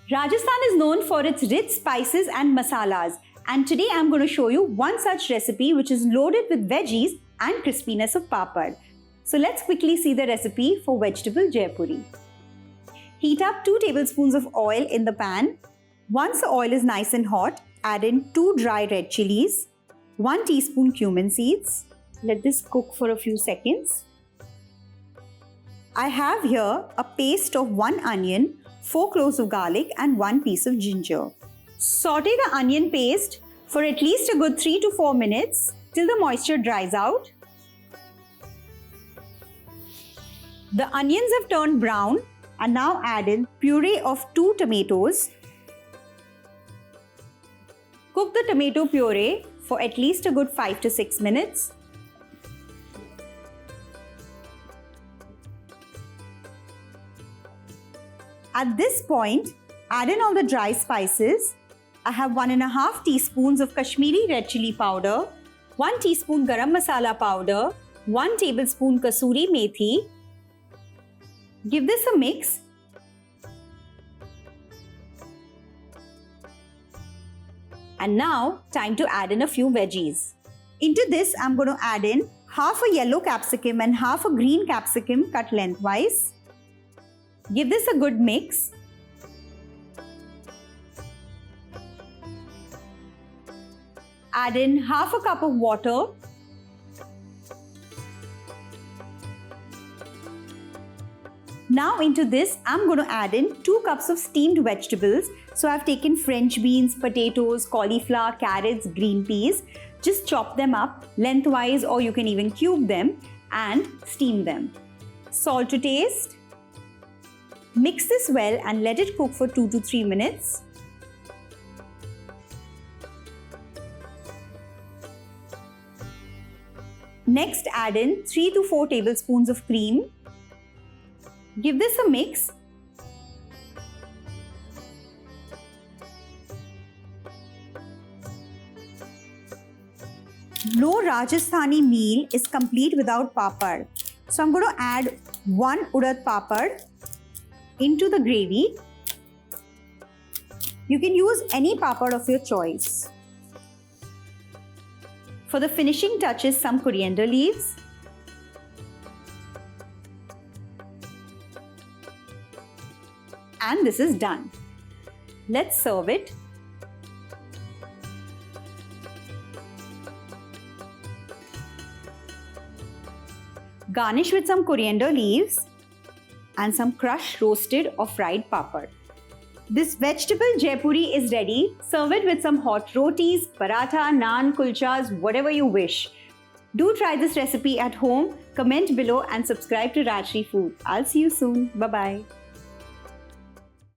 Rajasthan is known for its rich spices and masalas, and today I'm going to show you one such recipe which is loaded with veggies and crispiness of papad. So let's quickly see the recipe for vegetable Jaipuri. Heat up 2 tablespoons of oil in the pan. Once the oil is nice and hot, add in 2 dry red chillies, 1 teaspoon cumin seeds. Let this cook for a few seconds. I have here a paste of 1 onion, 4 cloves of garlic and 1 piece of ginger. Saute the onion paste for at least a good 3 to 4 minutes till the moisture dries out. The onions have turned brown and now add in puree of 2 tomatoes. Cook the tomato puree for at least a good 5 to 6 minutes. At this point, add in all the dry spices. I have 1.5 teaspoons of Kashmiri red chilli powder, 1 teaspoon Garam Masala powder, 1 tablespoon Kasuri methi. Give this a mix. And now, time to add in a few veggies. Into this, I'm going to add in half a yellow capsicum and half a green capsicum cut lengthwise. Give this a good mix. Add in half a cup of water. Now into this, I'm going to add in 2 cups of steamed vegetables. So I've taken French beans, potatoes, cauliflower, carrots, green peas. Just chop them up lengthwise or you can even cube them and steam them. Salt to taste. Mix this well and let it cook for 2 to 3 minutes. Next, add in 3 to 4 tablespoons of cream. Give this a mix. No Rajasthani meal is complete without papad. So I'm going to add 1 Urad Papad into the gravy. You can use any papad of your choice. For the finishing touches, some coriander leaves. And this is done. Let's serve it. Garnish with some coriander leaves and some crushed roasted or fried papad. This vegetable Jaipuri is ready. Serve it with some hot rotis, paratha, naan, kulchas, whatever you wish. Do try this recipe at home, comment below and subscribe to Rajshri Food. I'll see you soon. Bye-bye.